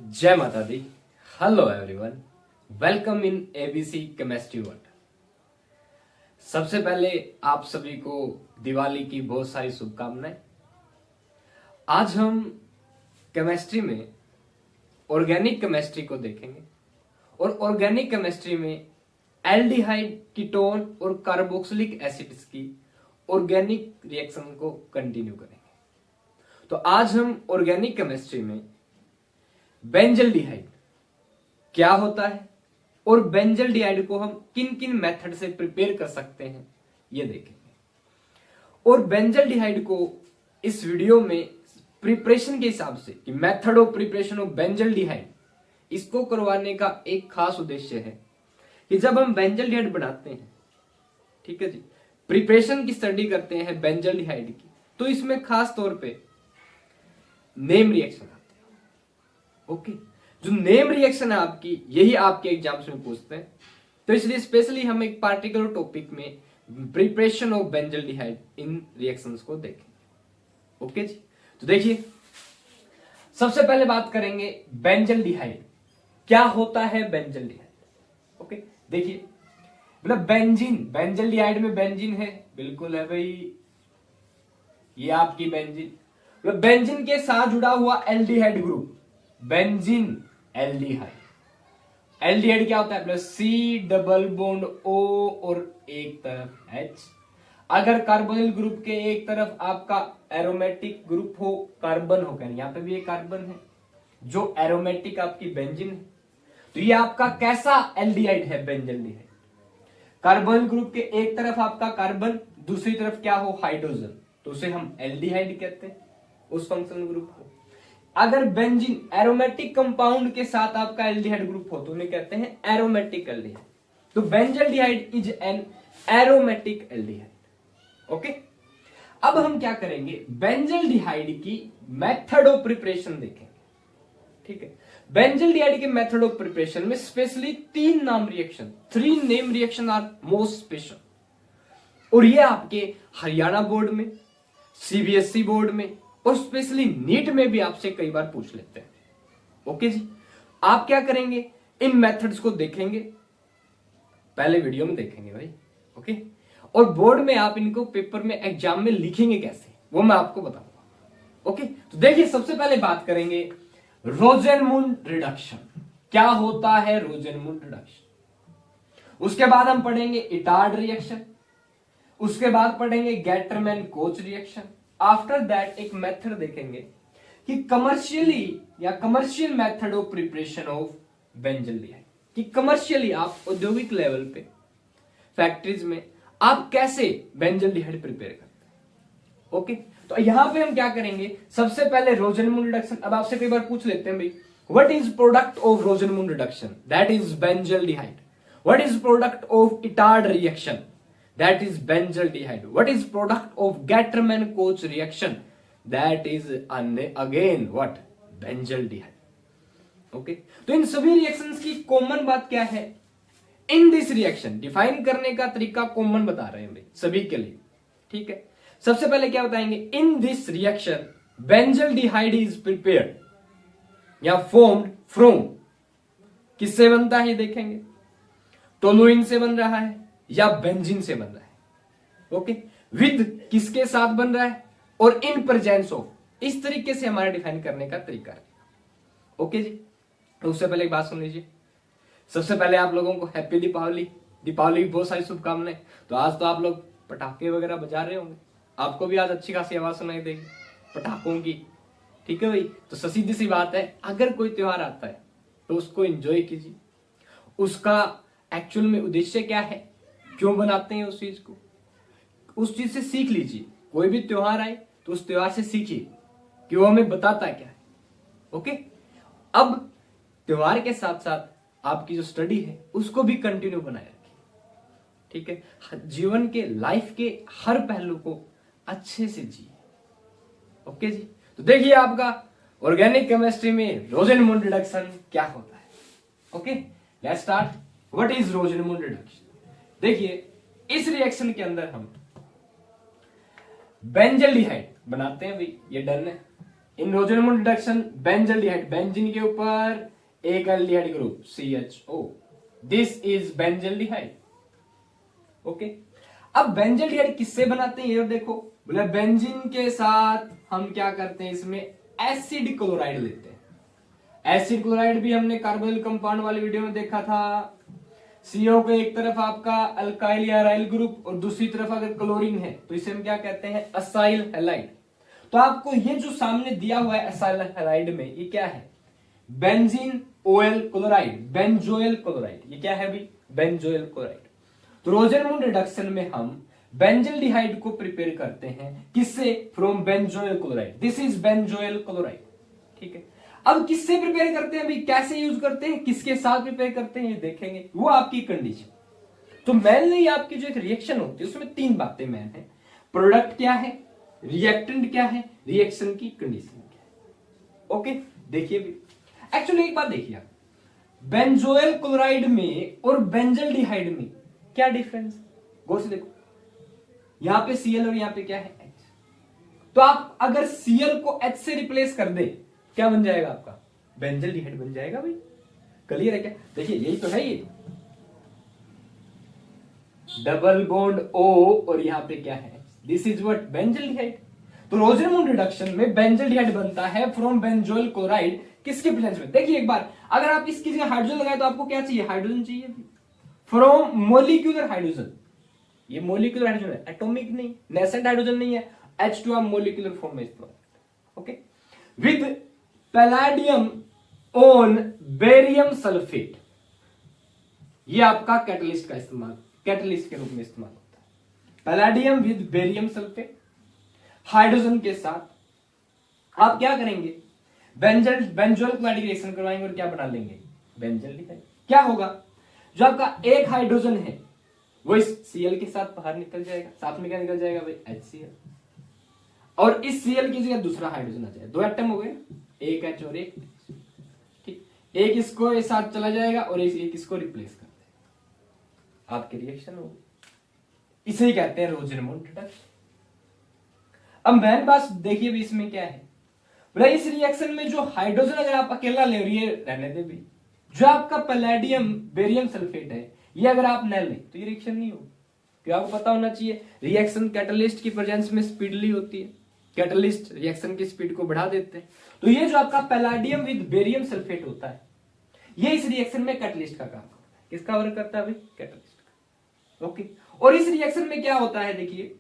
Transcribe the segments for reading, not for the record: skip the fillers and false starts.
जय माता दी। Hello everyone, welcome in ABC chemistry world. सबसे पहले आप सभी को दिवाली की बहुत सारी शुभकामनाएं। आज हम केमिस्ट्री में ऑर्गेनिक केमिस्ट्री को देखेंगे और ऑर्गेनिक केमिस्ट्री में एल्डिहाइड, कीटोन और कार्बोक्सिलिक एसिड्स की ऑर्गेनिक रिएक्शन को कंटिन्यू करेंगे। तो आज हम ऑर्गेनिक केमिस्ट्री में बेंजल्डिहाइड क्या होता है और बेंजल्डिहाइड को हम किन किन मेथड से प्रिपेयर कर सकते हैं ये देखेंगे। और बेंजल्डिहाइड को इस वीडियो में प्रिपरेशन के हिसाब से कि method of preparation of benzaldehyde, इसको करवाने का एक खास उद्देश्य है कि जब हम बेंजल्डिहाइड बनाते हैं, ठीक है जी, प्रिपरेशन की स्टडी करते हैं बेंजल्डिहाइड की, तो इसमें खास तौर पे नेम रिएक्शन आते हैं। ओके, जो नेम रिएक्शन है आपकी, यही आपके एग्जाम्स में पूछते हैं। तो इसलिए स्पेशली हम एक पार्टिकुलर टॉपिक में preparation of benzaldehyde in reactions को देखेंगे। ओके जी, तो देखिए सबसे पहले बात करेंगे बेंजल्डिहाइड क्या होता है। बेंजल्डिहाइड, ओके, देखिए मतलब बेंजीन, बेंजल्डिहाइड में बेंजीन है, बिल्कुल है भाई, ये आपकी बेंजीन, मतलब बेंजीन के साथ जुड़ा हुआ aldehyde group, benzene aldehyde. Aldehyde क्या होता है? Plus C double bond O और एक तरफ एच। अगर कार्बोनिल ग्रुप के एक तरफ आपका एरोमेटिक ग्रुप हो, कार्बन हो, यहां पे भी एक कार्बन है जो एरोमेटिक आपकी बेंजीन है, तो ये आपका कैसा एल्डिहाइड है? बेंजल्डिहाइड। कार्बोनिल ग्रुप के एक तरफ आपका कार्बन, दूसरी तरफ क्या हो? हाइड्रोजन, तो उसे हम एल्डिहाइड कहते हैं, उस फंक्शनल ग्रुप को। अगर बेंजीन एरोमेटिक कंपाउंड के साथ आपका एल्डिहाइड ग्रुप हो तो उन्हें कहते हैं एरोमेटिक एल्डिहाइड। तो benzaldehyde is an aromatic aldehyde. Okay, अब हम क्या करेंगे? बेंजल्डिहाइड की मेथड ऑफ प्रिपरेशन देखेंगे। ठीक है, बेंजल्डिहाइड के मेथड ऑफ प्रिपरेशन में स्पेशली तीन नाम reaction, 3 name reaction are most special, और ये आपके हरियाणा बोर्ड में, सीबीएसई बोर्ड में और स्पेशली नीट में भी आपसे कई बार पूछ लेते हैं। ओके जी, आप क्या करेंगे? इन मेथड्स को देखेंगे, पहले वीडियो में देखेंगे भाई। ओके, और बोर्ड में आप इनको पेपर में एग्जाम में लिखेंगे कैसे, वो मैं आपको बताऊंगा। ओके, तो देखिए सबसे पहले बात करेंगे रोजेनमुंड रिडक्शन। क्या होता है रोजेनमुंड रिडक्शन? उसके बाद हम पढ़ेंगे इटार्ड रिएक्शन, उसके बाद पढ़ेंगे Gattermann coach reaction. After that एक मेथड देखेंगे कि कमर्शियली या commercial method of preparation of benzaldehyde, कि कमर्शियली आप औद्योगिक लेवल पे फैक्ट्रीज में आप कैसे बेंजल्डिहाइड प्रिपेयर करते हैं। ओके, तो यहां पे हम क्या करेंगे? सबसे पहले रोजेनमुंड रिडक्शन। अब आपसे कई बार पूछ लेते हैं भाई, what is product of Rosenmund reduction? That is benzaldehyde. What is product of Etard reaction? That is benzaldehyde. What is product of Gatterman-Koch reaction? That is again what? Benzaldehyde. Okay? तो इन सभी reactions की common बात क्या है? इन this reaction define करने का तरीका common बता रहे हैं भाई सभी के लिए। ठीक है, सबसे पहले क्या बताएंगे? In this reaction benzaldehyde is prepared या फॉर्म्ड फ्रॉम, किससे बनता है देखेंगे, टोलुइन से बन रहा है या बेंजीन से बन रहा है। ओके, विद किसके साथ बन रहा है और इन प्रेजेंस ऑफ, इस तरीके से हमारा डिफाइन करने का तरीका है। ओके जी, तो उससे पहले एक बात सुन लीजिए। सबसे पहले आप लोगों को हैप्पी दीपावली। दीपावली की बहुत सारी शुभकामनाएं। तो आज तो आप लोग पटाखे वगैरह बजा रहे होंगे, आपको भी आज अच्छी खासी आवाज सुनाई देगी पटाखों की। ठीक है भाई, तो सीधी सी बात है, अगर कोई त्योहार आता है तो उसको एंजॉय कीजिए। उसका एक्चुअल में उद्देश्य क्या है, क्यों बनाते हैं उस चीज को, उस चीज से सीख लीजिए। कोई भी त्योहार आए तो उस त्योहार से सीखिए कि वो हमें बताता क्या है। ओके, अब त्योहार के साथ साथ आपकी जो स्टडी है उसको भी कंटिन्यू बनाए रखिए। ठीक है, जीवन के लाइफ के हर पहलू को अच्छे से जिए। ओके जी, तो देखिए आपका ऑर्गेनिक केमिस्ट्री में रोजेनमुंड रिडक्शन क्या होता है। Okay, let's start. What is Rosenmund reduction? देखिए इस रिएक्शन के अंदर हम बेंजल्डिहाइड बनाते हैं भाई, ये डन है। इन रोजेनमूड रिडक्शन बेंजल्डिहाइड, बेंजीन के ऊपर एक aldehyde group CHO, this is benzaldehyde. Okay, अब बेंजल्डिहाइड किससे बनाते हैं ये देखो, बोले बेंजीन के साथ हम क्या करते हैं, इसमें एसिड क्लोराइड लेते हैं। एसिड क्लोराइड भी हमने कार्बोनिल कंपाउंड वाली वीडियो में देखा था। CO को एक तरफ आपका अल्काइल या अराइल ग्रुप और दूसरी तरफ अगर क्लोरीन है तो इसे हम क्या कहते हैं, असाइल हैलाइड। तो आपको ये जो सामने दिया हुआ है असाइल हैलाइड में, ये क्या है, benzoyl chloride, benzoyl chloride, ये क्या है भाई, बेंजोइल क्लोराइड। तो रोजेनमूड रिडक्शन में हम बेंजल्डिहाइड को प्रिपेयर करते हैं, किससे, from benzoyl chloride, this is benzoyl chloride. ठीक है, अब किससे प्रिपेयर करते हैं भाई, कैसे यूज करते हैं, किसके साथ प्रिपेयर करते हैं, ये देखेंगे, वो आपकी कंडीशन। तो मेनली आपकी जो एक रिएक्शन होती है उसमें तीन बातें मेन है, प्रोडक्ट क्या है, रिएक्टेंट क्या है, रिएक्शन की कंडीशन क्या है। ओके, देखिए भी एक्चुअली एक बात देखिए आप, बेंजोइल क्लोराइड में और बेंजल्डिहाइड में क्या डिफरेंस, गौर से देखो, यहां पे Cl और यहां पे क्या है H। तो आप अगर Cl को H से रिप्लेस कर दे, क्या बन जाएगा आपका, बेंजल्डिहाइड बन जाएगा भाई। क्लियर है क्या, देखिए यही तो है, ये डबल बॉन्ड O और यहां पे क्या है, दिस इज व्हाट, बेंजल्डिहाइड। तो रोजेनमूड रिडक्शन में बेंजल्डिहाइड बनता है फ्रॉम बेंजोइल क्लोराइड, किसके प्रेजेंस में, देखिए एक बार अगर आप इसकी जगह हाइड्रोजन लगाए तो आपको क्या चाहिए, हाइड्रोजन चाहिए, फ्रॉम मोलिक्यूलर हाइड्रोजन। ये मोलिकुलर हाइड्रोजन है, एटॉमिक नहीं, नेसेंट हाइड्रोजन नहीं है, H2 आप मोलिकुलर फॉर्म में इस्तेमाल। Okay, with palladium on barium sulphate, ये आपका कैटलिस्ट का इस्तेमाल, कैटलिस्ट के रूप में इस्तेमाल होता है। Palladium with barium sulphate, hydrogen के साथ आप क्या करेंगे, बेंजोइल क्लोराइड रिएक्शन करवाएंगे और क्या बना लेंगे, बेंजल्डिहाइड। क्या होगा, जो आपका एक हाइड्रोजन है वो इस Cl के साथ बाहर निकल जाएगा, साथ में क्या निकल जाएगा भाई, HCl, और इस Cl की जगह दूसरा हाइड्रोजन आ जाएगा, दो एटम हो गए, एक H और एक, ठीक, एक इसको इस साथ चला जाएगा और एक इसको रिप्लेस कर देगा, आपकी रिएक्शन होगी, इसे ही कहते हैं रोजेनमूड रिडक्शन। अब मेन बात देखिए भी इसमें क्या है, बोला इस रिएक्शन में जो हाइड्रोजन अगर आप अकेला ले, और ये रहने दे भी, जो आपका पैलेडियम बेरियम सल्फेट है, ये अगर आप न लें तो ये रिएक्शन नहीं होगी। क्यों, आपको पता होना चाहिए रिएक्शन कैटलिस्ट की प्रेजेंस में स्पीडली होती है, कैटलिस्ट रिएक्शन की स्पीड को बढ़ा देते हैं। तो ये जो आपका पैलाडियम विद बेरियम सल्फेट होता है, ये इस रिएक्शन में कैटलिस्ट का काम करता है। किसका वर्क करता है भाई, कैटलिस्ट का। ओके, और इस रिएक्शन में क्या होता है, देखिए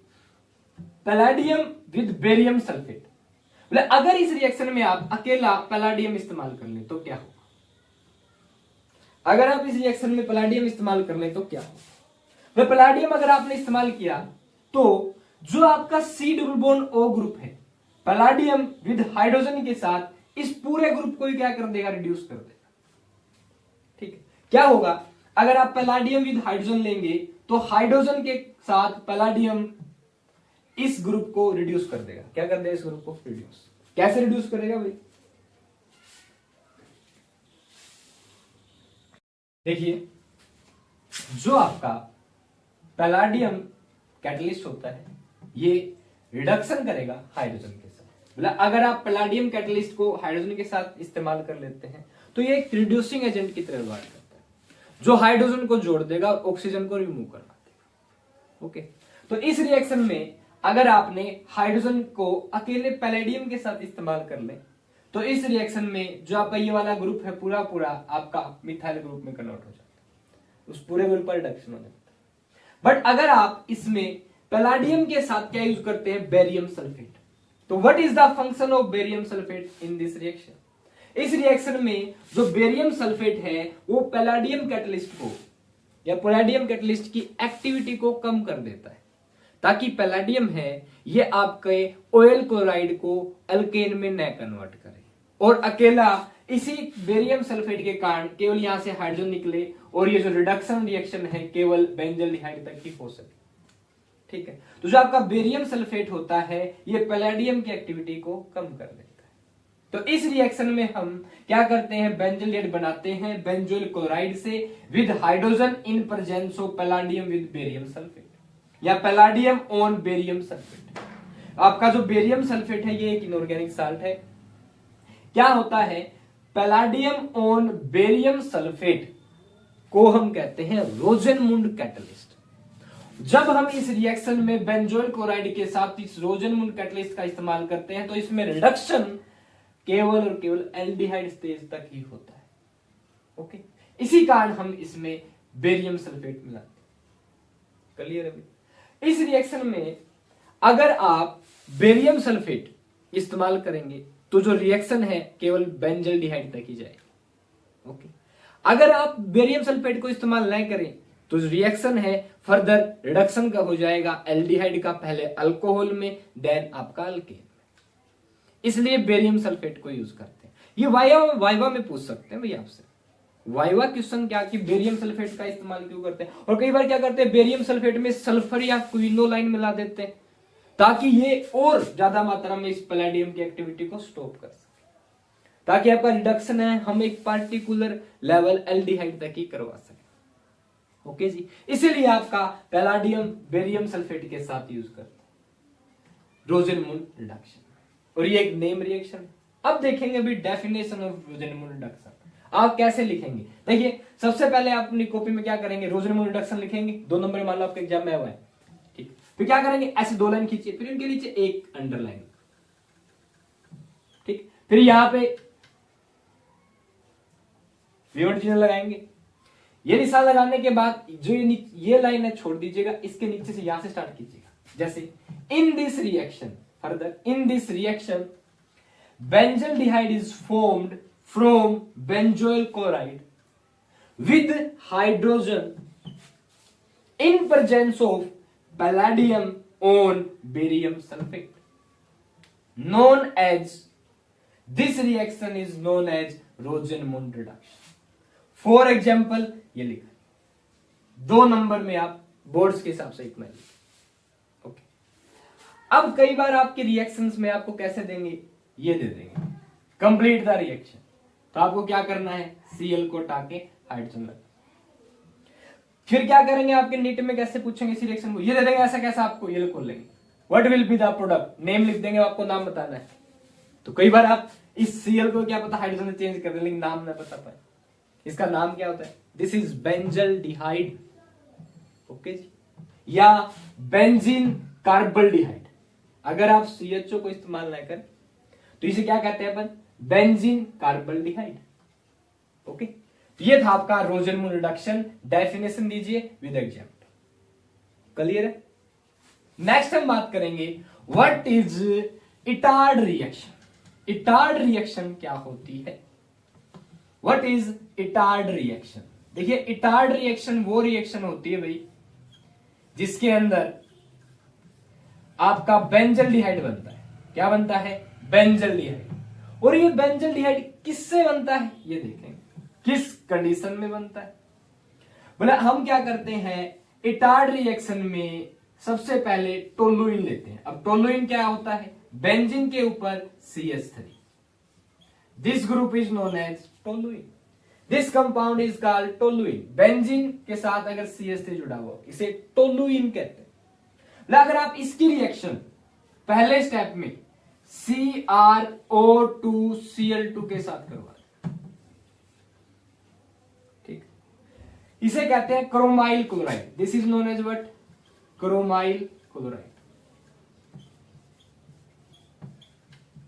पैलाडियम विद बेरियम सल्फेट, अगर इस रिएक्शन में आप अकेला पैलाडियम इस्तेमाल कर लें तो क्या होगा, अगर आप इस रिएक्शन में पैलाडियम इस्तेमाल कर लें तो क्या होगा, पैलाडियम अगर आपने इस्तेमाल किया तो जो आपका C double bond O group है, पैलाडियम विद हाइड्रोजन के साथ इस पूरे ग्रुप को ही क्या कर देगा, रिड्यूस कर देगा। ठीक है, क्या होगा, अगर आप पैलाडियम विद हाइड्रोजन लेंगे तो हाइड्रोजन के साथ पैलाडियम इस ग्रुप को रिड्यूस कर देगा, क्या कर देगा, इस ग्रुप को रिड्यूस। कैसे रिड्यूस करेगा भाई, देखिए जो आपका पैलाडियम कैटलिस्ट होता है ये रिडक्शन करेगा हाइड्रोजन के साथ। मतलब अगर आप पैलाडियम कैटलिस्ट को हाइड्रोजन के साथ इस्तेमाल कर लेते हैं तो ये एक रिड्यूसिंग एजेंट की तरह व्यवहार करता है, जो हाइड्रोजन को जोड़ देगा और ऑक्सीजन को रिमूव करवा देगा। ओके, तो इस रिएक्शन में अगर आपने हाइड्रोजन को अकेले पैलेडियम के साथ इस्तेमाल कर ले तो इस रिएक्शन में जो आपका ये वाला ग्रुप है पूरा पूरा आपका मिथाइल ग्रुप में कन्वर्ट हो जाता है, उस पूरे ग्रुप पर रिडक्शन हो जाता है। बट अगर आप इसमें पैलाडियम के साथ क्या यूज करते हैं, बेरियम सल्फेट, तो what is the function of barium sulphate in this reaction, इस रिएक्शन में जो बेरियम सल्फेट है वो पैलाडियम कैटलिस्ट को या पैलाडियम कैटलिस्ट की एक्टिविटी को कम कर देता है, ताकि पैलाडियम है ये आपके ऑयल क्लोराइड को अल्केन में न कन्वर्ट करे और अकेला इसी बेरियम सल्फेट के कारण केवल यहां से हाइड्रोजन निकले और ये जो रिडक्शन रिएक्शन है केवल बेंजल्डिहाइड तक ही हो सके। ठीक है, तो जो आपका बेरियम सल्फेट होता है ये पैलाडियम की एक्टिविटी को कम कर देता है। तो इस रिएक्शन में हम क्या करते हैं, बेंजल्डिहाइड बनाते हैं बेंजोइल क्लोराइड से with hydrogen in presence of palladium with barium sulphate या पैलाडियम ऑन बेरियम सल्फेट। आपका जो बेरियम सल्फेट है ये एक इनऑर्गेनिक साल्ट है क्या होता है, पैलाडियम ऑन बेरियम सल्फेट को हम कहते हैं रोजेनमुंड कैटलिस्ट। जब हम इस रिएक्शन में बेंजोइल क्लोराइड के साथ इस रोजेनमुंड कैटलिस्ट का इस्तेमाल करते हैं तो इसमें रिडक्शन केवल और केवल एल्डिहाइड स्टेज तक ही होता है। ओके, इसी कारण हम इसमें बेरियम सल्फेट मिलाते हैं। क्लियर है भाई? इस रिएक्शन में अगर आप बेरियम सल्फेट इस्तेमाल करेंगे तो जो रिएक्शन है केवल बेंजल्डिहाइड तक ही जाएगी। ओके, अगर आप बेरियम सल्फेट को इस्तेमाल नहीं करें तो रिएक्शन है फर्दर रिडक्शन का हो जाएगा एल्डिहाइड का, पहले अल्कोहल में देन आपका अल्केन में। इसलिए बेरियम सल्फेट को यूज करते हैं। ये वाइवा में पूछ सकते हैं भाई आपसे, वाइवा क्वेश्चन क्या कि बेरियम सल्फेट का इस्तेमाल क्यों करते हैं। और कई बार क्या करते हैं, बेरियम सल्फेट में सल्फर या क्विनोलाइन मिला देते हैं ताकि ये और ज्यादा मात्रा में इस पैलेडियम की एक्टिविटी को स्टॉप कर सके, ताकि आपका रिडक्शन है हम एक पार्टिकुलर लेवल एल्डिहाइड तक ही करवा सके। ओके जी, इसीलिए आपका पैलाडियम बेरियम सल्फेट के साथ यूज करते हैं रोजेनमुंड रिडक्शन, और ये एक नेम रिएक्शन है। अब देखेंगे अभी डेफिनेशन ऑफ रोजेनमुंड रिडक्शन आप कैसे लिखेंगे। देखिए, सबसे पहले आप अपनी कॉपी में क्या करेंगे, रोजेनमुंड रिडक्शन लिखेंगे। 2 नंबर मान लो आपके एग्जाम में हुआ है, ठीक। फिर क्या करेंगे, ऐसे 2 लाइन खींचिए, फिर इनके नीचे एक अंडरलाइन, ठीक। फिर यहां पे विवरण चिन्ह लगाएंगे। ये निशान लगाने के बाद जो ये लाइन है छोड़ दीजिएगा, इसके नीचे से यहां से स्टार्ट कीजिएगा। जैसे इन this reaction, further in this reaction benzaldehyde is formed from benzoyl chloride with hydrogen in presence of palladium on barium sulfate, known as, this reaction is known as Rosenmund reduction. For example ये लिखा 2 number में आप boards के हिसाब से इतना लिखें। Okay, अब कई बार आपके रिएक्शंस में आपको कैसे देंगे, ये दे देंगे कंप्लीट द रिएक्शन, तो आपको क्या करना है, Cl को हटा के हाइड्रोजन लगा। फिर क्या करेंगे, आपके नीट में कैसे पूछेंगे इस रिएक्शन को, ये दे देंगे ऐसा कैसा, आपको ये खोल लेंगे, what will be the product, name लिख देंगे, आपको नाम बताना है। तो कई बार आप इस Cl को क्या पता हाइड्रोजन में चेंज कर देंगे, लेकिन नाम ना बता पाए, इसका नाम क्या होता है, दिस इज बेंजल्डिहाइड। ओके जी, या बेंजीन कार्बल्डिहाइड। अगर आप CHO को इस्तेमाल ना करें तो इसे क्या कहते हैं अपन, बेंजीन कार्बल्डिहाइड। ओके, ये था आपका रोजेनमुंड रिडक्शन, डेफिनेशन दीजिए विद एग्जांपल। क्लियर है? नेक्स्ट हम बात करेंगे what is Etard reaction. Etard reaction क्या होती है, व्हाट इज इटार्ड रिएक्शन। देखिए, इटार्ड रिएक्शन वो रिएक्शन होती है भाई जिसके अंदर आपका बेंजल्डिहाइड बनता है। क्या बनता है, बेंजल्डिहाइड। और ये बेंजल्डिहाइड किससे बनता है, ये देखेंगे किस कंडीशन में बनता है। बोला हम क्या करते हैं, इटार्ड रिएक्शन में सबसे पहले टोलुइन लेते हैं। अब टोलुइन क्या होता है, बेंजीन के ऊपर CH3, this group is known as toluene, this compound is called toluene. Benzene के साथ अगर CH3 जुड़ा हुआ इसे टोलुइन कहते हैं। अगर आप इसकी रिएक्शन पहले स्टेप में CrO2Cl2 के साथ करवा, ठीक, इसे कहते हैं chromyl chloride, this is known as what, chromyl chloride.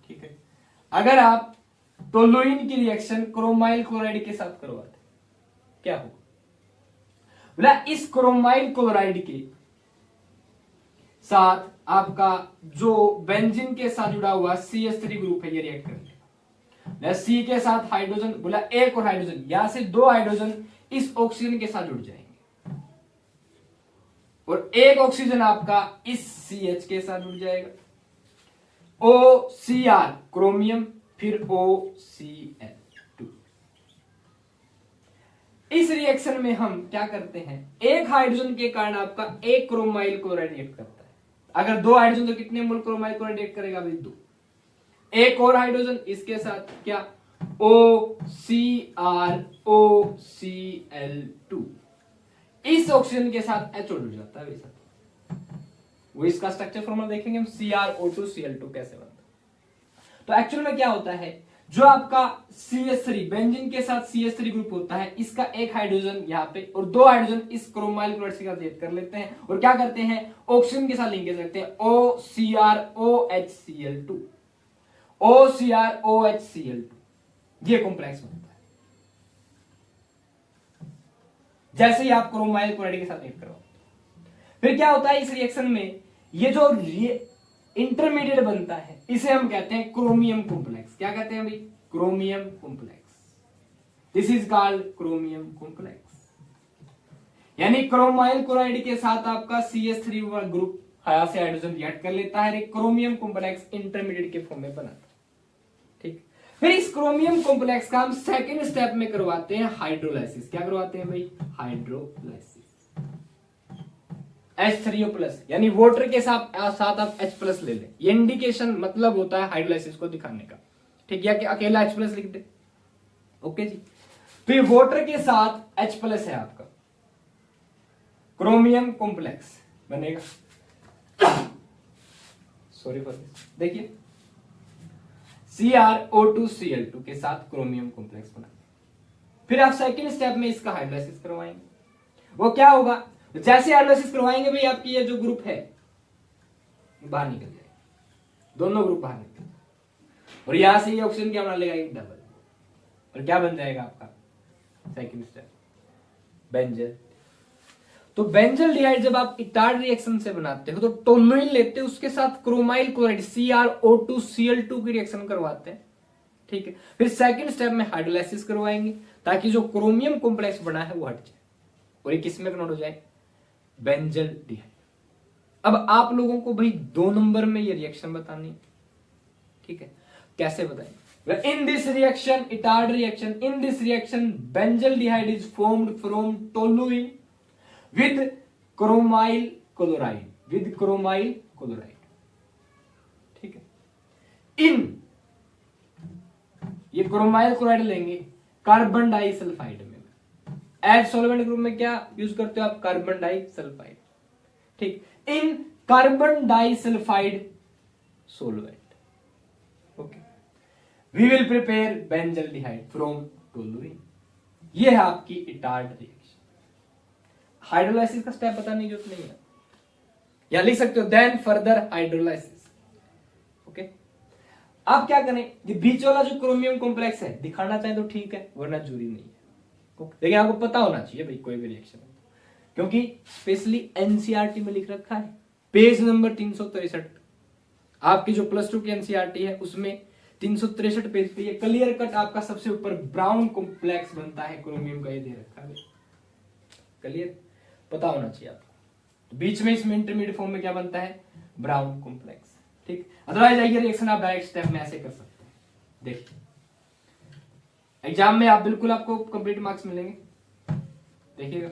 ठीक है, अगर आप टोलुइन की रिएक्शन क्रोमाइल क्लोराइड के साथ करवाते क्या होगा, बोला इस क्रोमाइल क्लोराइड के साथ आपका जो बेंजीन के साथ जुड़ा हुआ CH3 ग्रुप है ये रिएक्ट करेगा। C के साथ हाइड्रोजन, बोला एक और हाइड्रोजन, यहां से 2 हाइड्रोजन इस ऑक्सीजन के साथ जुड़ जाएंगे और एक ऑक्सीजन आपका इस CH के साथ जुड़ जाएगा। OCr क्रोमियम, फिर OCl2। इस रिएक्शन में हम क्या करते हैं, एक हाइड्रोजन के कारण आपका एक क्रोमाइल क्लोराइड रिएक्ट करता है। अगर 2 हाइड्रोजन तो कितने मोल क्रोमाइल क्लोराइड रिएक्ट करेगा भाई, 2। एक और हाइड्रोजन इसके साथ क्या, OCrOCl2, इस ऑक्सीजन के साथ H जुड़ जाता है वैसा। वो इसका स्ट्रक्चर फॉर्मूला देखेंगे हम, CrO2Cl2 कैसे बनता है। तो एक्चुअल में क्या होता है, जो आपका CH3 बेंजीन के साथ CH3 ग्रुप होता है, इसका एक हाइड्रोजन यहाँ पे और दो हाइड्रोजन इस क्रोमाइल क्लोराइड के साथ ऐड कर लेते हैं और क्या करते हैं, ऑक्सीजन के साथ लिंकेज रखते हैं, OCrOHCl2 OCrOHCl2 ये कॉम्प्लेक्स बनता है। जैसे ही आप क्रोमाइल क्लोराइड के साथ ऐड करो, फिर क्या होता है इस रिएक्शन में, ये जो इंटरमीडिएट बनता है इसे हम कहते हैं क्रोमियम कॉम्प्लेक्स। क्या कहते हैं भाई, chromium complex. This is called chromium complex. यानी क्रोमाइल क्लोराइड के साथ आपका CH3 ग्रुप से हाइड्रोजन रिएक्ट कर लेता है, एक क्रोमियम कॉम्प्लेक्स इंटरमीडिएट के फॉर्म में बनाता है। ठीक, फिर इस क्रोमियम कॉम्प्लेक्स का हम सेकेंड स्टेप में करवाते हैं हाइड्रोलाइसिस। क्या करवाते हैं भाई, हाइड्रोलाइसिस। H3O+, यानी वाटर के साथ आप H+ ले लें, ये इंडिकेशन मतलब होता है हाइड्रोलाइसिस को दिखाने का। ठीक है, कि अकेला H+ लिख दे, ओके जी। तो ये वाटर के साथ H+ है आपका, क्रोमियम कॉम्प्लेक्स बनेगा। सॉरी फॉर दिस, देखिए CrO2Cl2 के साथ क्रोमियम कॉम्प्लेक्स बना। फिर आप सेकेंड स्टेप में इसका हाइड्रोलाइसिस करवाएंगे। वो क्या होगा, जैसे हाइड्रोलाइसिस करवाएंगे भाई आपकी ये जो ग्रुप है बाहर निकल जाएगा, दोनों ग्रुप बाहर निकल जाएगा और यहां से ये ऑक्सीजन क्या बना लेगा, एक डबल, और क्या बन जाएगा आपका सेकंड स्टेप, बेंजल। तो बेंजल डिहाइड जब आप इटार्ड रिएक्शन से बनाते हो तो टोलुइन लेते हो, उसके साथ क्रोमाइल क्लोराइड CrO2Cl2 की रिएक्शन करवाते हैं। ठीक है, फिर सेकंड स्टेप में हाइड्रोलाइसिस करवाएंगे ताकि जो क्रोमियम कॉम्प्लेक्स बना है वो हट जाए और ये किस में कन्वर्ट हो जाए, बेंजल डिहाइड। अब आप लोगों को भाई 2 नंबर में ये रिएक्शन बतानी है। ठीक है, कैसे बताएंगे, in this reaction, Etard reaction, in this reaction benzaldehyde is formed from toluene with chromyl chloride, with chromyl chloride. ठीक है, इन ये क्रोमाइल क्लोराइड लेंगे कार्बन डाइसल्फाइड में, एज सॉल्वेंट ग्रुप में क्या यूज करते हो आप, कार्बन डाइसल्फाइड। ठीक, in carbon disulphide solvent, okay, we will prepare benzaldehyde from toluene. ये है आपकी इटार्ड रिएक्शन। हाइड्रोलाइसिस का स्टेप बताने की जरूरत नहीं है, या लिख सकते हो देन फर्दर हाइड्रोलाइसिस। ओके, आप क्या करें, ये बीच वाला जो क्रोमियम कॉम्प्लेक्स है दिखाना चाहे तो ठीक है, वरना जरूरी नहीं है। देखिए आपको पता होना चाहिए भाई कोई भी रिएक्शन, क्योंकि स्पेशली एनसीईआरटी में लिख रखा है, पेज नंबर 363, आपकी जो प्लस 2 की एनसीईआरटी है उसमें 363 पेज पे ये क्लियर कट आपका सबसे ऊपर ब्राउन कॉम्प्लेक्स बनता है क्रोमियम का, ये दे रखा है, क्लियर पता होना चाहिए आपको। तो बीच में इसमें इंटरमीडिएट फॉर्म में क्या बनता है, ब्राउन कॉम्प्लेक्स। ठीक, अदरवाइज ये रिएक्शन आप डायरेक्ट स्टेप में ऐसे कर सकते हैं। देखिए एग्जाम में आप बिल्कुल आपको कंप्लीट मार्क्स मिलेंगे। देखिएगा,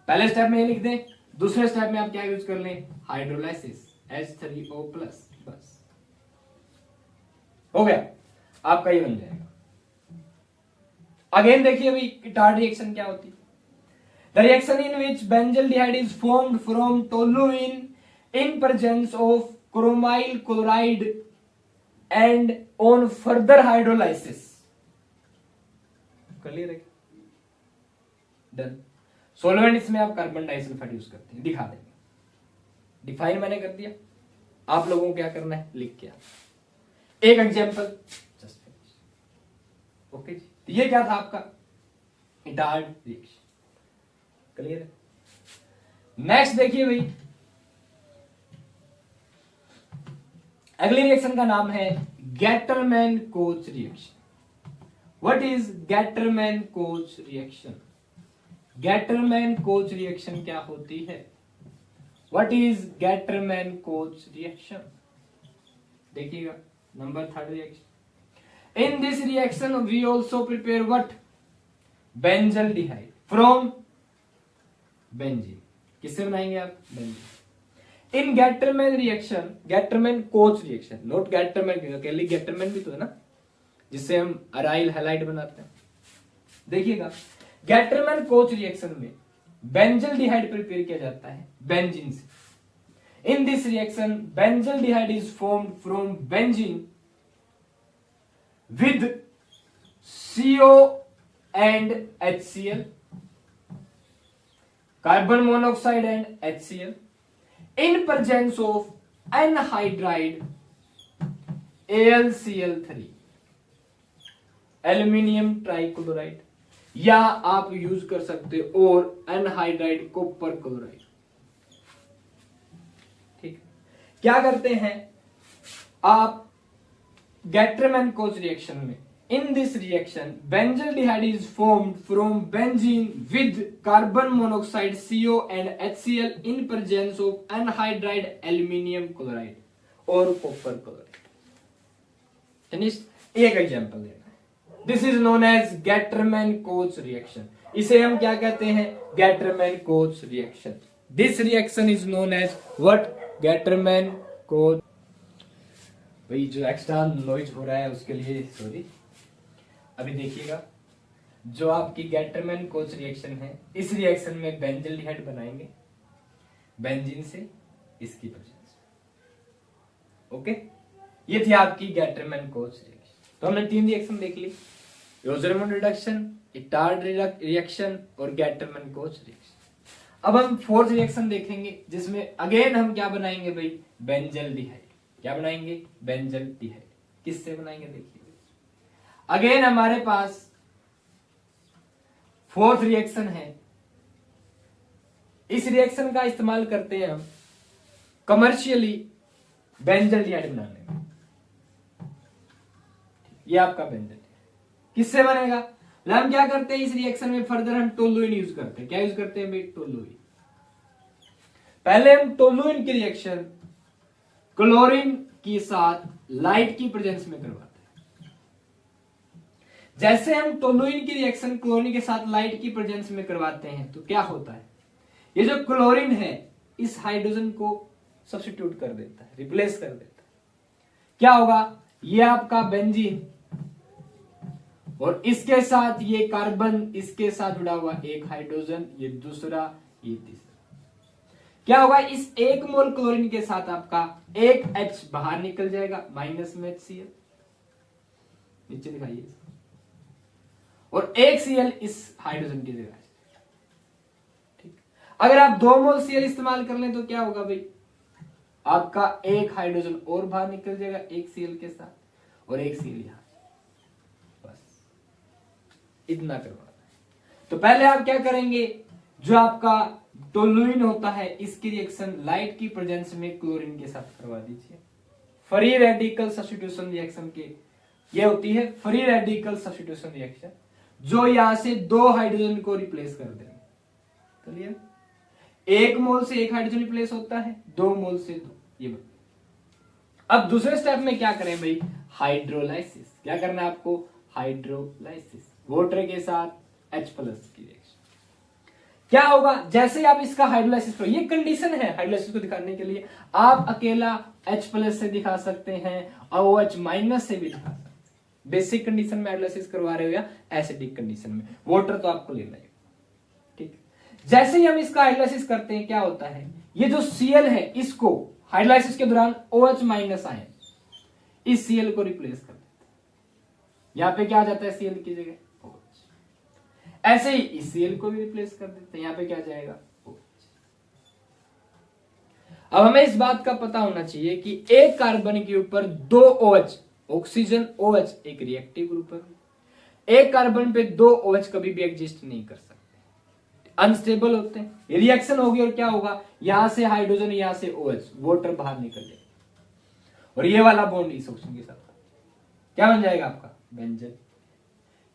पहले स्टेप में ये लिख दें, दूसरे स्टेप में आप क्या यूज कर लें, हाइड्रोलाइसिस H3O+, बस हो गया आपका, ये बन जाएगा। अगेन देखिए भाई इटार्ड रिएक्शन क्या होती है, the reaction in which benzaldehyde is formed from toluene in presence of chromyl chloride and on further hydrolysis. Clear है, डन। सॉल्वेंट इसमें आप कार्बन डाइसल्फाइड यूज करते हैं, दिखा देंगे, डिफाइन मैंने कर दिया, आप लोगों को क्या करना है, लिख के एक एग्जांपल जस्ट फिनिश। ओके जी, तो ये क्या था आपका इटार्ड रिएक्शन, क्लियर है। नेक्स्ट देखिए भाई, अगली रिएक्शन का नाम है Gattermann-Koch reaction. What is Gattermann-Koch reaction? Gattermann-Koch reaction क्या होती है? What is Gattermann-Koch reaction? देखिएगा, number 3 reaction. In this reaction we also prepare what? Benzaldehyde from benzene. किससे बनाएंगे आप? benzene. In Gattermann reaction, Gattermann-Koch reaction, not Gattermann, अकेली Gattermann भी तो है ना, जिससे हम अराइल हैलाइड बनाते हैं। देखिएगा, गैटरमैन-कोच रिएक्शन में बेंजल डिहाइड प्रिपेयर किया जाता है बेंजीन से। In this reaction benzaldehyde is formed from benzene with CO and HCl, carbon monoxide and HCl, in presence of anhydride AlCl3, aluminium trichloride, या आप यूज कर सकते हो और एनहाइड्राइड कॉपर क्लोराइड। ठीक, क्या करते हैं आप गैट्रमैन-कोच रिएक्शन में, in this reaction benzaldehyde is formed from benzene with carbon monoxide CO and HCl in presence of anhydride aluminium chloride और कॉपर क्लोराइड। एक एग्जांपल देना, this is known as Gattermann Koch reaction. इसे हम क्या कहते हैं? Gattermann Koch reaction. This reaction is known as what? Gattermann Koch. भाई जो एक्स्ट्रा नॉइज हो रहा है उसके लिए सॉरी। अभी देखिएगा, जो आपकी गैट्रमैन-कोच रिएक्शन है, इस रिएक्शन में बेंजल्डिहाइड बनाएंगे बेंजीन से, इसकी प्रेजेंस। ओके, ये थी आपकी गैट्रमैन-कोच रिएक्शन। तो हमने 3 रिएक्शन देख ली, रोजरमंड रिडक्शन, इटार्ड रिएक्शन और गैट्रमैन-कोच रिएक्शन। अब हम 4th रिएक्शन देखेंगे, जिसमें अगेन हम क्या बनाएंगे भाई? बेंजल्डिहाइड। क्या बनाएंगे? बेंजल्डिहाइड। किससे बनाएंगे? देखिए, अगेन हमारे पास 4th रिएक्शन है। इस रिएक्शन का इस्तेमाल करते हैं हम कमर्शियली बेंजल्डिहाइड बनाने में। ये आपका बेंजल्डिहाइड किससे बनेगा? हम क्या करते हैं इस रिएक्शन में फर्दर हम टोलुइन यूज करते हैं। क्या यूज करते हैं भाई? टोलुइन। पहले हम टोलुइन की रिएक्शन क्लोरीन के साथ लाइट की प्रेजेंस में करवाते हैं। जैसे हम टोलुइन की रिएक्शन क्लोरीन के साथ लाइट की प्रेजेंस में करवाते हैं तो क्या होता है? ये जो क्लोरीन है इस हाइड्रोजन को सब्स्टिट्यूट कर देता है, रिप्लेस कर देता है। क्या होगा? ये आपका बेंजीन और इसके साथ ये कार्बन, इसके साथ जुड़ा हुआ एक हाइड्रोजन, ये दूसरा, ये तीसरा। क्या होगा? इस 1 मोल क्लोरीन के साथ आपका एक H बाहर निकल जाएगा, माइनस में HCl नीचे दिखाइए, और एक Cl इस हाइड्रोजन की जगह। ठीक, अगर आप 2 मोल Cl इस्तेमाल कर लें तो क्या होगा भाई? आपका एक हाइड्रोजन और बाहर निकल जाएगा एक Cl के साथ, और एक Cl यहां। बस इतना करवाना है। तो पहले आप क्या करेंगे? जो आपका टोलुइन होता है इसकी रिएक्शन लाइट की प्रेजेंस में क्लोरीन के साथ करवा दीजिए। फ्री रेडिकल सब्स्टिट्यूशन रिएक्शन के ये होती है फ्री रेडिकल सब्स्टिट्यूशन रिएक्शन, जो यहां से 2 हाइड्रोजन को रिप्लेस कर देंगे। क्लियर? 1 मोल से 1 हाइड्रोजन रिप्लेस होता है, 2 मोल से 2। ये अब दूसरे स्टेप में क्या करें भाई? हाइड्रोलाइसिस। क्या करना है आपको? हाइड्रोलाइसिस, वाटर के साथ H+ की रिएक्शन। क्या होगा? जैसे आप इसका हाइड्रोलाइसिस करो, ये कंडीशन है हाइड्रोलाइसिस को दिखाने के लिए। आप अकेला H+ से दिखा सकते हैं और OH- से भी दिखा सकते हैं। बेसिक कंडीशन में हाइड्रोलाइसिस करवा रहे हो या एसिडिक कंडीशन में, वाटर तो आपको लेना है। ठीक, जैसे ही हम इसका हाइड्रोलाइसिस करते हैं क्या होता है? ये जो Cl है इसको हाइड्रोलाइसिस के दौरान OH- आयन इस Cl को रिप्लेस कर देते हैं। यहां पे क्या आ जाता है? Cl की जगह OH। ऐसे ही इस Cl को भी रिप्लेस कर देते हैं, यहां पे क्या जाएगा? OH। अब हमें इस बात का पता होना चाहिए कि एक कार्बन के ऊपर 2 OH, ऑक्सीजन OH एक रिएक्टिव ग्रुप है। एक कार्बन पे 2 OH कभी भी एग्जिस्ट नहीं कर सकते, अनस्टेबल होते हैं। रिएक्शन होगी और क्या होगा? यहां से हाइड्रोजन, यहां से OH, वाटर बाहर निकल जाएगा और ये वाला बॉन्ड इस ऑक्सीजन के साथ क्या बन जाएगा? आपका बेंजीन।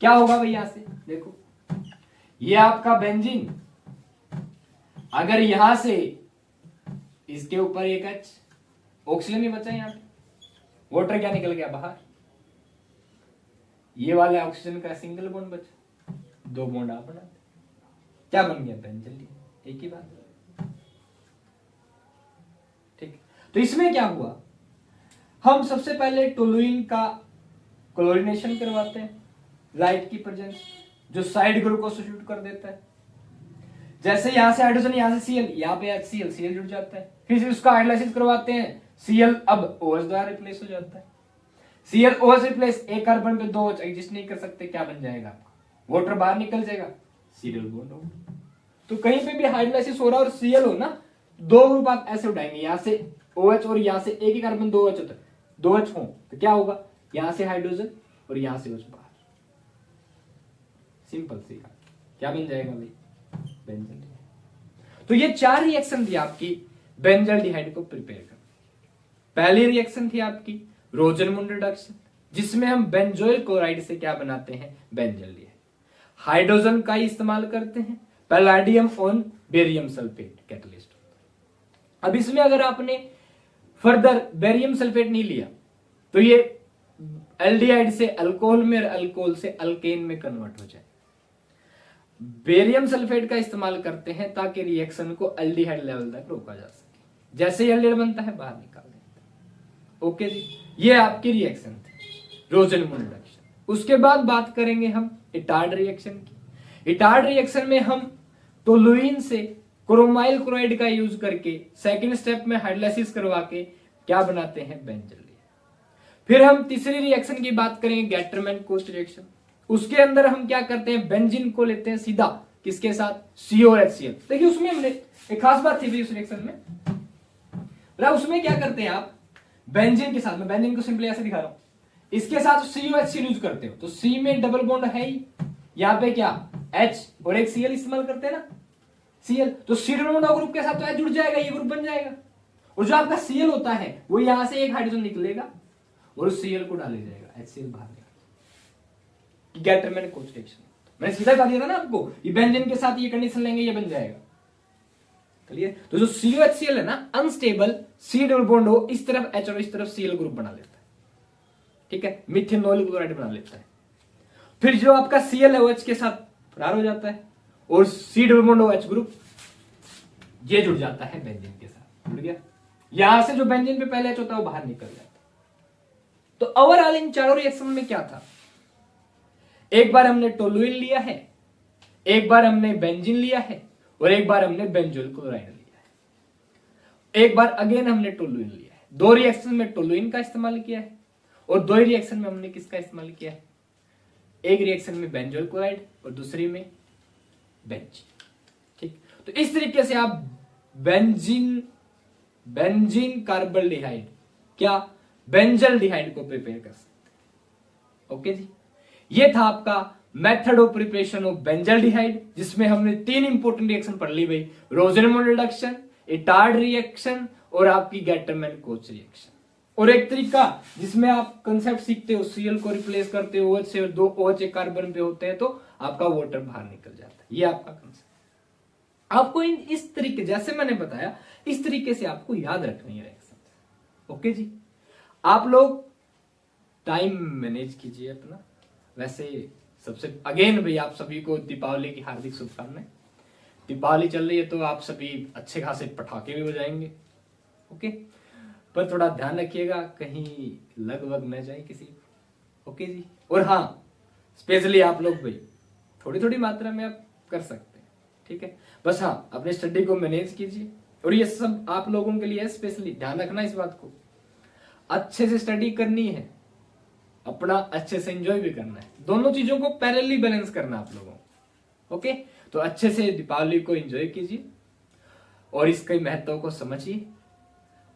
क्या होगा भाई? यहां से देखो, ये आपका बेंजीन, अगर यहां से इसके ऊपर एक H, ऑक्सीजन ही बचा यहां पे, वाटर क्या निकल गया बाहर, ये वाला ऑक्सीजन का सिंगल बॉन्ड बचा, 2 बॉन्ड आप बनाते, क्या बन गया? बेंजीन। एक ही बात। ठीक, तो इसमें क्या हुआ? हम सबसे पहले टोलुइन का क्लोरीनेशन करवाते हैं लाइट की प्रेजेंस, जो साइड ग्रुप को सब्स्टिट्यूट कर देता है। जैसे यहां से हाइड्रोजन, यहां से Cl, यहां पे Cl जुड़ जाता है। फिर उसका हाइड्रोलाइसिस करवाते हैं, Cl अब OH द्वारा रिप्लेस हो जाता है। ClOH रिप्लेस एक कार्बन पे 2 OH एग्जिस्ट नहीं कर सकते, क्या बन जाएगा आपका? वाटर बाहर निकल जाएगा, सी डबल बॉन्ड होगा। तो कहीं पे भी हाइड्रोलाइसिस हो रहा है और Cl हो ना, 2 ग्रुप आप ऐसे उठाएंगे, यहां से OH और यहां से एक ही कार्बन 2 OH होता है, 2 OH हो तो क्या होगा, यहां से हाइड्रोजन और यहां से OH बाहर, सिंपल सी बात, क्या बन जाएगा भाई? बेंजल। तो ये 4 रिएक्शन थी आपकी बेंजल्डिहाइड को प्रिपेयर करने। पहली रिएक्शन थी आपकी रोजनमुंड रिडक्शन, जिसमें हम बेंजोइल क्लोराइड से क्या बनाते हैं? बेंजल्डिहाइड। हाइड्रोजन का ही इस्तेमाल करते हैं, palladium on barium sulphate catalyst. अब इसमें अगर आपने फर्दर बेरियम सल्फेट नहीं लिया तो ये एल्डिहाइड से अल्कोहल में और अल्कोहल से अल्केन में कन्वर्ट हो जाए। बेरियम सल्फेट का इस्तेमाल करते हैं ताकि रिएक्शन को एल्डिहाइड लेवल तक रोका जा सके, जैसे ही एल्डिहाइड बनता है बाहर निकाल देते हैं। ओके जी, ये आपकी रिएक्शन थी रोजनमुंड रिएक्शन। उसके बाद बात करेंगे हम इटार्ड रिएक्शन की। इटार्ड रिएक्शन में हम टोलुइन से क्रोमाइल क्लोराइड का यूज करके सेकंड स्टेप में हाइड्रोलाइसिस करवा के क्या बनाते हैं? बेंजल्डिहाइड। फिर हम तीसरी रिएक्शन की बात करेंगे गैटरमैन कोस्ट रिएक्शन। उसके अंदर हम क्या करते हैं? बेंजीन को लेते हैं सीधा किसके साथ? CO और HCl। देखिए उसमें हमने एक खास बात थी उस रिएक्शन में, उसमें क्या करते हैं आप? बेंजीन के साथ, मैं बेंजीन को सिंपली ऐसे दिखा रहा हूं, इसके साथ CO HCl यूज करते हो तो C में डबल बॉन्ड है ही, यहां पे क्या H और एक Cl इस्तेमाल करते हैं ना, Cl, तो C डबल बॉन्ड ग्रुप के साथ तो H जुड़ जाएगा, ये ग्रुप बन जाएगा। और जो आपका Cl होता है वो यहां से एक हाइड्रोजन निकलेगा और उस Cl को डाले जाएगा, HCl बाहर निकलेगा। गैटरमैन कोस्ट रिएक्शन मैंने सीधा बता दिया था ना आपको, ये बेंजीन के साथ ये कंडीशन लेंगे ये बन जाएगा, क्लियर? तो जो COHCl है ना, अनस्टेबल C डबल बॉन्ड हो, इस तरफ H और इस तरफ Cl ग्रुप बना लेता है, ठीक है, मिथेनॉल क्लोराइड बना लेता है। फिर जो आपका ClOH के साथ फरार हो जाता है और C double bond OH group ये जुड़ जाता है बेंजीन के साथ, जुड़ गया। यहां से जो बेंजीन पे पहले H होता है वो बाहर निकल जाता है। तो ओवरऑल इन चारों रिएक्शन में क्या था? एक बार हमने टोलुइन लिया है, एक बार हमने बेंजीन लिया है और एक बार हमने बेंजोइल क्लोराइड लिया है। एक बार अगेन हमने टोलुइन लिया है। 2 रिएक्शन में टोलुइन का इस्तेमाल किया है और 2 रिएक्शन में हमने किसका इस्तेमाल किया है? एक रिएक्शन में बेंजोइल क्लोराइड और दूसरी में बेंजीन, ठीक। तो इस तरीके से आप बेंजीन कार्बल्डिहाइड क्या बेंजल्डिहाइड को प्रिपेयर कर सकते। ओके जी, ये था आपका method of preparation of benzaldehyde, जिसमें हमने 3 इंपॉर्टेंट रिएक्शन पढ़ ली भाई, रोजनमुंड रिडक्शन, इटार्ड रिएक्शन और आपकी गैटरमैन कोच रिएक्शन। और एक तरीका जिसमें आप कंसेप्ट सीखते हो, Cl को रिप्लेस करते हो OH से और 2 OH एक कार्बन पे होते हैं तो आपका वाटर बाहर निकल जाता है, ये आपका कंसेप्ट। आपको इस तरीके, जैसे मैंने बताया, इस तरीके से आपको याद रखनी है रिएक्शन। ओके जी, आप लोग टाइम मैनेज कीजिए अपना। वैसे सबसे अगेन भाई आप सभी को दीपावली की हार्दिक शुभकामनाएं। दीपावली चल रही है तो आप सभी अच्छे खासे पटाखे भी बजाएंगे, ओके, पर थोड़ा ध्यान रखिएगा कहीं लग वग न जाए किसी, ओके जी। और हाँ, स्पेशली आप लोग भाई थोड़ी थोड़ी मात्रा में आप कर सकते हैं, ठीक है, बस हाँ अपने स्टडी को मैनेज कीजिए। और ये सब आप लोगों के लिए स्पेशली ध्यान रखना इस बात को, अच्छे से स्टडी करनी है, अपना अच्छे से एंजॉय भी करना है, दोनों चीजों को पैरेलली बैलेंस करना आप लोगों को, ओके। तो अच्छे से दीपावली को एंजॉय कीजिए और इसके महत्व को समझिए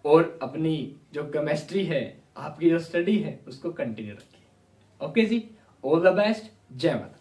और अपनी जो केमिस्ट्री है, आपकी जो स्टडी है, उसको कंटिन्यू रखिए। Okay ji, all the best, जय माता।